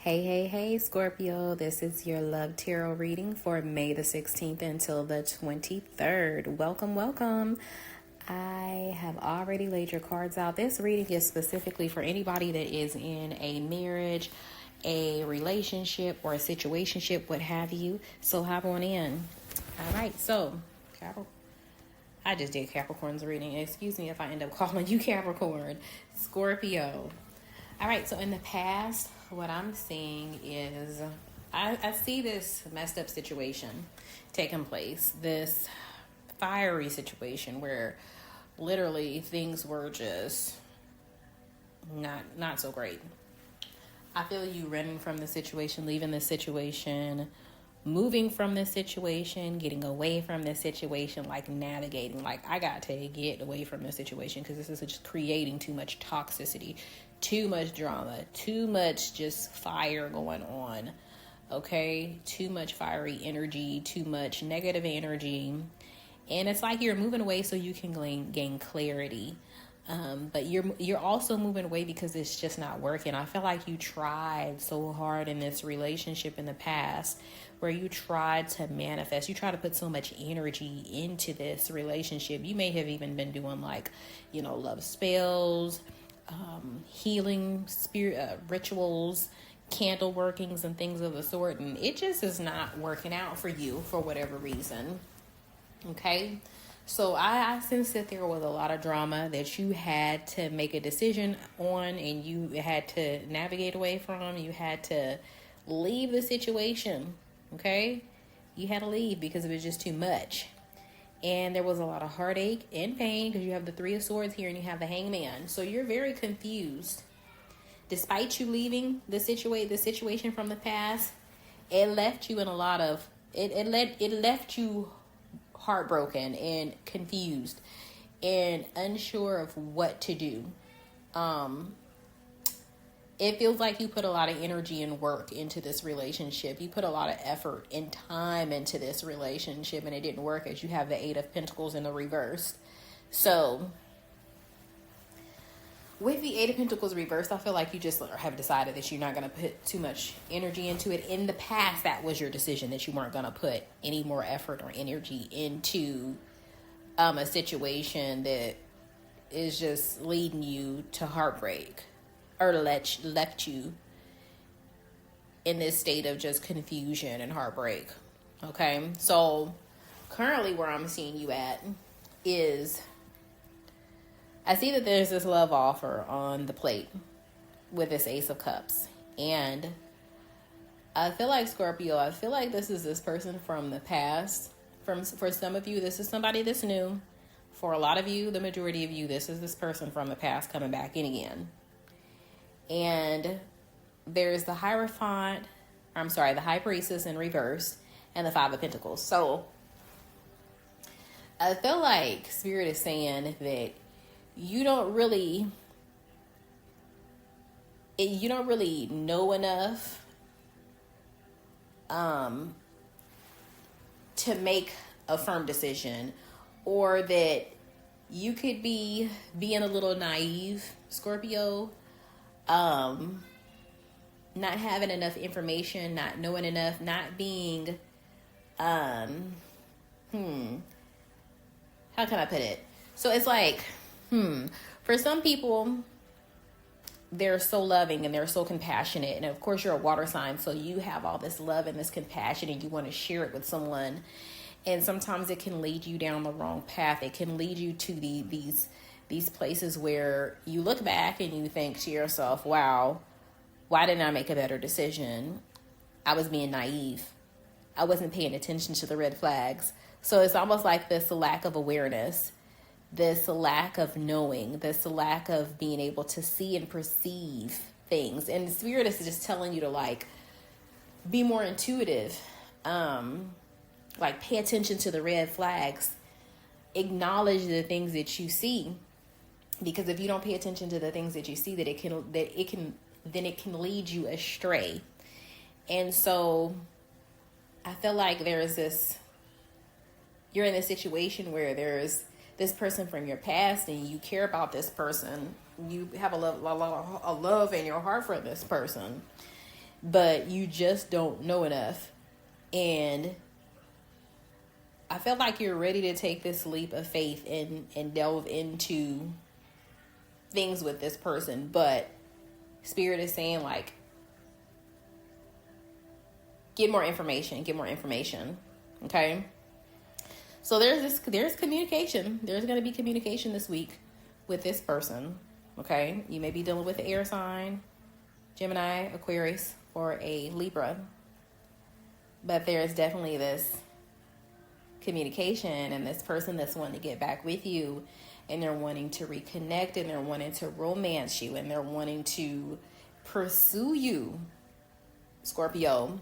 Hey, Scorpio. This is your love tarot reading for May the 16th until the 23rd. Welcome. I have already laid your cards out. This reading is specifically for anybody that is in a marriage, a relationship, or a situationship, what have you. So hop on in. All right, so I just did Capricorn's reading. Excuse me if I end up calling you Capricorn. Scorpio. All right, so in the past, what I'm seeing is I see this messed up situation taking place, this fiery situation where literally things were just not so great. I feel you running from the situation, leaving the situation, moving from this situation, getting away from this situation, like navigating, like I got to get away from this situation because this is just creating too much toxicity, too much drama, too much just fire going on, okay? Too much fiery energy, too much negative energy. And it's like you're moving away so you can gain clarity. But you're also moving away because it's just not working. I feel like you tried so hard in this relationship in the past where you tried to manifest. You tried to put so much energy into this relationship. You may have even been doing love spells, healing spirit rituals, candle workings and things of the sort. And it just is not working out for you for whatever reason. Okay. So I sense that there was a lot of drama that you had to make a decision on and you had to navigate away from. You had to leave the situation, okay? You had to leave because it was just too much. And there was a lot of heartache and pain because you have the Three of Swords here and you have the Hangman. So you're very confused. Despite you leaving the situation from the past, it left you in a lot of, it left you heartbroken and confused and unsure of what to do. It feels like you put a lot of energy and work into this relationship. You put a lot of effort and time into this relationship and it didn't work as you have the Eight of Pentacles in the reverse. So with the Eight of Pentacles reversed, I feel like you just have decided that you're not going to put too much energy into it. In the past, that was your decision that you weren't going to put any more effort or energy into a situation that is just leading you to heartbreak or left you in this state of just confusion and heartbreak. Okay, so currently where I'm seeing you at is I see that there's this love offer on the plate with this Ace of Cups. And I feel like Scorpio, I feel like this is this person from the past. For some of you, this is somebody that's new. For a lot of you, the majority of you, this is this person from the past coming back in again. And there's the Hierophant, the High Priestess in reverse, and the Five of Pentacles. So I feel like Spirit is saying that you don't really know enough to make a firm decision, or that you could be being a little naive, Scorpio, not having enough information, not knowing enough, not being how can I put it? So it's like for some people, they're so loving and they're so compassionate. And of course, you're a water sign, so you have all this love and this compassion and you want to share it with someone. And sometimes it can lead you down the wrong path. It can lead you to these places where you look back and you think to yourself, wow, why didn't I make a better decision? I was being naive. I wasn't paying attention to the red flags. So it's almost like this lack of awareness, this lack of knowing, this lack of being able to see and perceive things. And the Spirit is just telling you to be more intuitive, pay attention to the red flags, acknowledge the things that you see, because if you don't pay attention to the things that you see, that it can lead you astray. And so I feel like you're in this situation where there's this person from your past and you care about this person. You have a love in your heart for this person. but you just don't know enough. And I feel like you're ready to take this leap of faith and delve into things with this person, but Spirit is saying, like, get more information, okay? So there's communication. There's going to be communication this week with this person, okay? You may be dealing with the air sign, Gemini, Aquarius, or a Libra, but there's definitely this communication and this person that's wanting to get back with you, and they're wanting to reconnect, and they're wanting to romance you, and they're wanting to pursue you, Scorpio.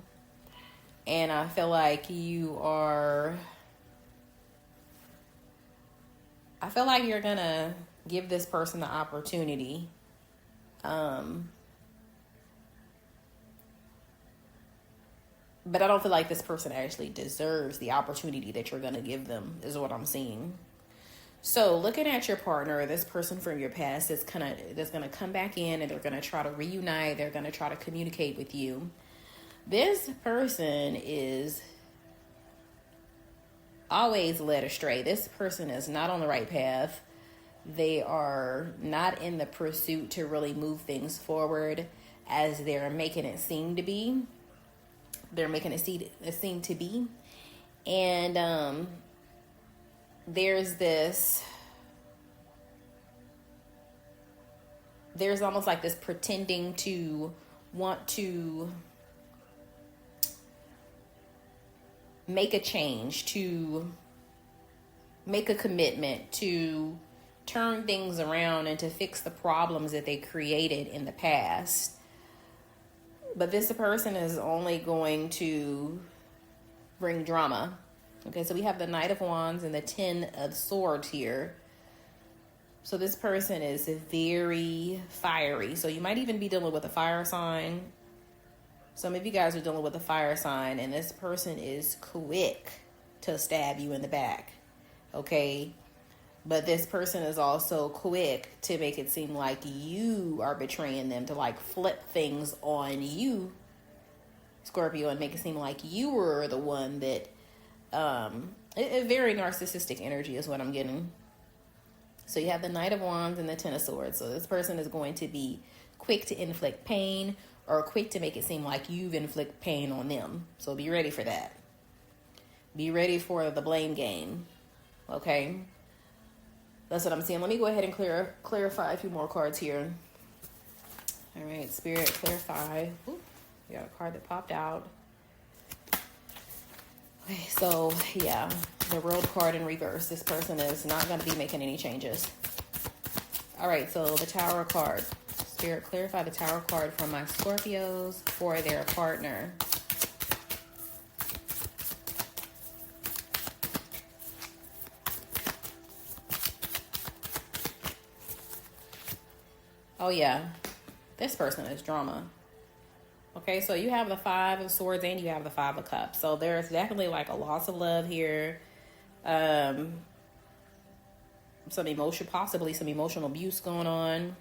And I feel like you're gonna give this person the opportunity. But I don't feel like this person actually deserves the opportunity that you're gonna give them, is what I'm seeing. So looking at your partner, this person from your past that's gonna come back in, and they're gonna try to reunite. They're gonna try to communicate with you. This person is always led astray. This person is not on the right path. They are not in the pursuit to really move things forward as they're making it seem to be. They're making it seem to be. And there's almost like this pretending to want to make a change, to make a commitment, to turn things around and to fix the problems that they created in the past. But this person is only going to bring drama. Okay, so we have the Knight of Wands and the Ten of Swords here. So this person is very fiery. So you might even be dealing with a fire sign. Some of you guys are dealing with a fire sign, and this person is quick to stab you in the back. Okay? But this person is also quick to make it seem like you are betraying them, to like flip things on you, Scorpio, and make it seem like you were the one that, a very narcissistic energy is what I'm getting. So you have the Knight of Wands and the Ten of Swords. So this person is going to be quick to inflict pain, or quick to make it seem like you've inflicted pain on them. So be ready for that. Be ready for the blame game. Okay? That's what I'm seeing. Let me go ahead and clarify a few more cards here. All right, Spirit, clarify. Ooh, we got a card that popped out. Okay, so yeah, the World card in reverse. This person is not going to be making any changes. All right, so the Tower card. Spirit, clarify the Tower card for my Scorpios for their partner. Oh yeah, this person is drama. Okay, so you have the Five of Swords and you have the Five of Cups. So there's definitely like a loss of love here. Possibly some emotional abuse going on.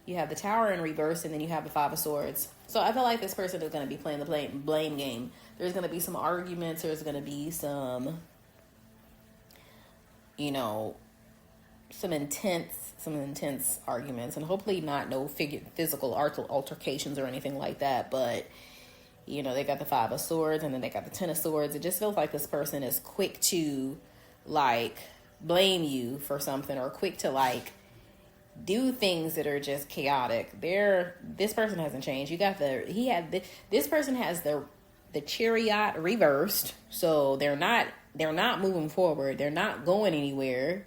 You have the Tower in reverse, and then you have the Five of Swords. So I feel like this person is going to be playing the blame game. There's going to be some arguments. There's going to be some, some intense arguments, and hopefully not no physical altercations or anything like that. But, they got the Five of Swords, and then they got the Ten of Swords. It just feels like this person is quick to, like, blame you for something, or quick to, like, do things that are just chaotic. This person hasn't changed. This person has the Chariot reversed, so they're not moving forward. They're not going anywhere.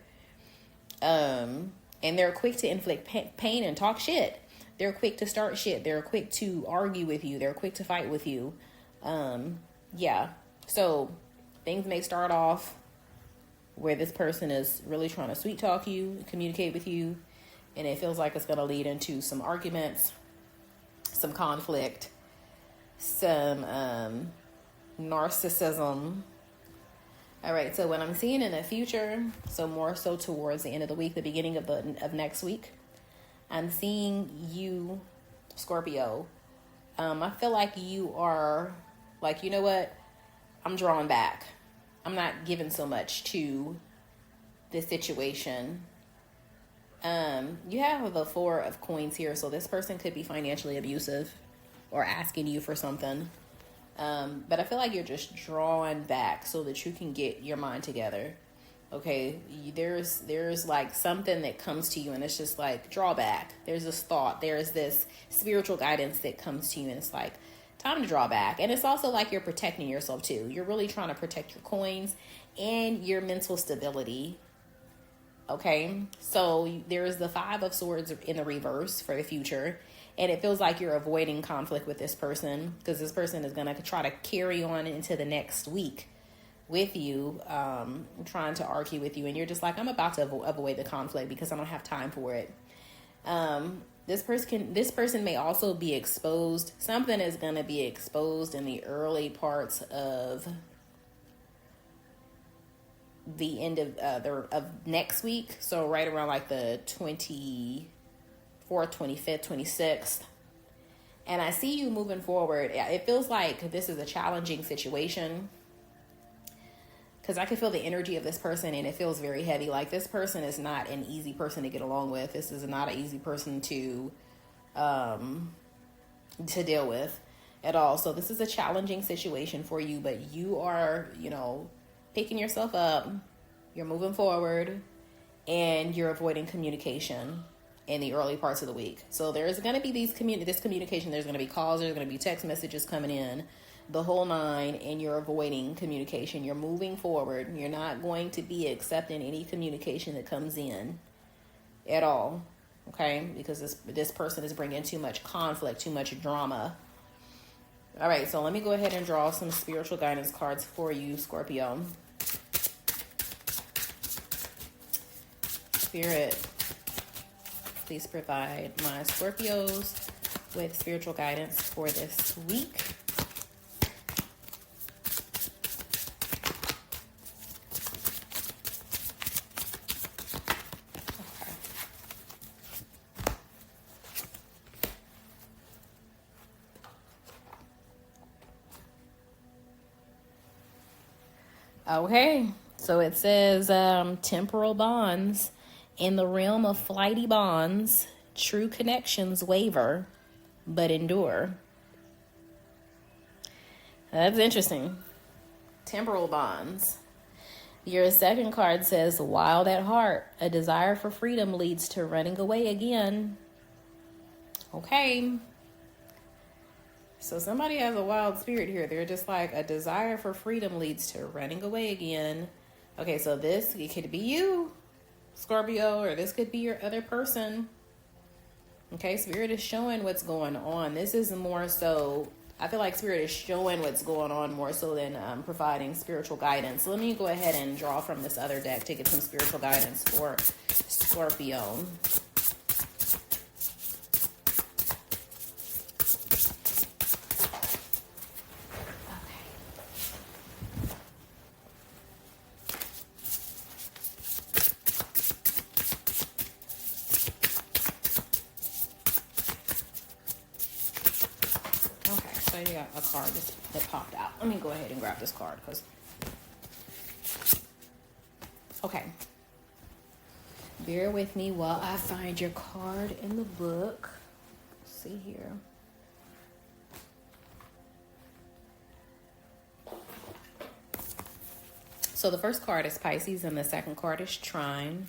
And they're quick to inflict pain and talk shit. They're quick to start shit. They're quick to argue with you. They're quick to fight with you. Yeah. So things may start off where this person is really trying to sweet talk you, communicate with you, and it feels like it's going to lead into some arguments, some conflict, some narcissism. All right, so what I'm seeing in the future, so more so towards the end of the week, the beginning of next week, I'm seeing you, Scorpio, I feel like you are like, you know what? I'm drawing back. I'm not giving so much to this situation. You have the Four of Coins here, so this person could be financially abusive or asking you for something. But I feel like you're just drawing back so that you can get your mind together. Okay, there's like something that comes to you and it's just like draw back. There's this thought, there's this spiritual guidance that comes to you and it's like time to draw back. And it's also like you're protecting yourself too. You're really trying to protect your coins and your mental stability. Okay, so there's the Five of Swords in the reverse for the future. And it feels like you're avoiding conflict with this person because this person is going to try to carry on into the next week with you, trying to argue with you. And you're just like, I'm about to avoid the conflict because I don't have time for it. This person may also be exposed. Something is going to be exposed in the early parts of the end of next week. So right around like the 24th, 25th, 26th. And I see you moving forward. It feels like this is a challenging situation because I can feel the energy of this person and it feels very heavy. Like this person is not an easy person to get along with. This is not an easy person to deal with at all. So this is a challenging situation for you, but you are, picking yourself up. You're moving forward and you're avoiding communication in the early parts of the week. So there's going to be this communication. There's going to be calls. There's going to be text messages coming in, the whole nine, and you're avoiding communication. You're moving forward. You're not going to be accepting any communication that comes in at all, okay? Because this person is bringing too much conflict, too much drama. All right, so let me go ahead and draw some spiritual guidance cards for you, Scorpio. Spirit, please provide my Scorpios with spiritual guidance for this week. Okay, so it says temporal bonds. In the realm of flighty bonds, true connections waver, but endure. That's interesting. Temporal bonds. Your second card says, wild at heart, a desire for freedom leads to running away again. Okay. So somebody has a wild spirit here. They're just like, a desire for freedom leads to running away again. Okay, so it could be you, Scorpio, or this could be your other person. Okay, Spirit is showing what's going on. This is more so, I feel like Spirit is showing what's going on more so than providing spiritual guidance. Let me go ahead and draw from this other deck to get some spiritual guidance for Scorpio. So you got a card that popped out. Let me go ahead and grab this card okay. Bear with me while I find your card in the book. Let's see here. So the first card is Pisces and the second card is Trine.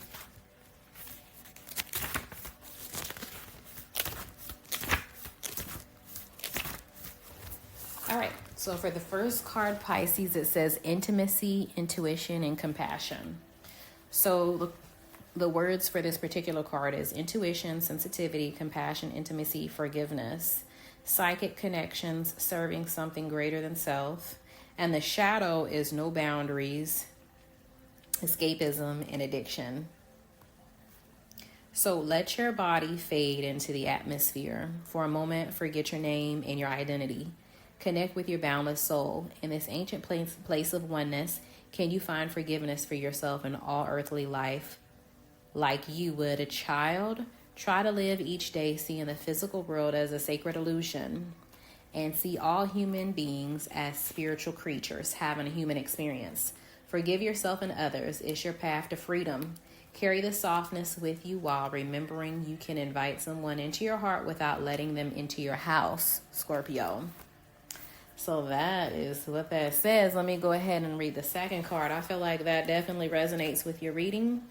All right, so for the first card, Pisces, it says intimacy, intuition, and compassion. So the words for this particular card is intuition, sensitivity, compassion, intimacy, forgiveness, psychic connections, serving something greater than self. And the shadow is no boundaries, escapism, and addiction. So let your body fade into the atmosphere. For a moment, forget your name and your identity. Connect with your boundless soul. In this ancient place of oneness, can you find forgiveness for yourself in all earthly life like you would a child? Try to live each day seeing the physical world as a sacred illusion. and see all human beings as spiritual creatures having a human experience. Forgive yourself and others. It's your path to freedom. Carry the softness with you while remembering you can invite someone into your heart without letting them into your house, Scorpio. So that is what that says. Let me go ahead and read the second card. I feel like that definitely resonates with your reading,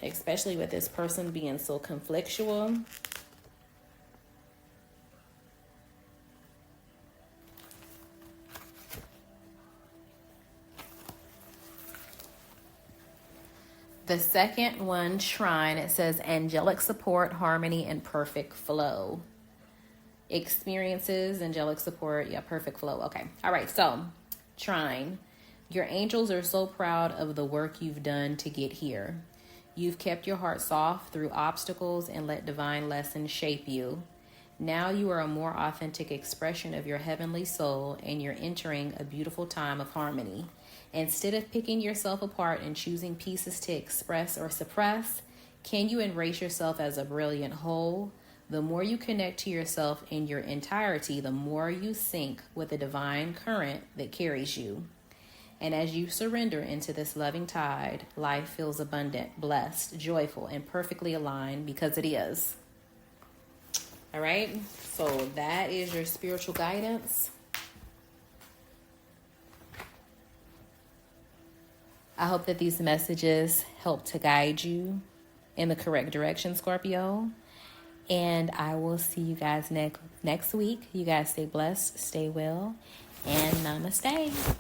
especially with this person being so conflictual. The second one, Shrine, it says angelic support, harmony, and perfect flow. Experiences, angelic support, yeah, perfect flow. Okay. All right. So, Trine, your angels are so proud of the work you've done to get here. You've kept your heart soft through obstacles and let divine lessons shape you. Now you are a more authentic expression of your heavenly soul, and you're entering a beautiful time of harmony. Instead of picking yourself apart and choosing pieces to express or suppress, can you embrace yourself as a brilliant whole? The more you connect to yourself in your entirety, the more you sync with the divine current that carries you. And as you surrender into this loving tide, life feels abundant, blessed, joyful, and perfectly aligned because it is. All right, so that is your spiritual guidance. I hope that these messages help to guide you in the correct direction, Scorpio. And I will see you guys next week. You guys stay blessed, stay well, and namaste.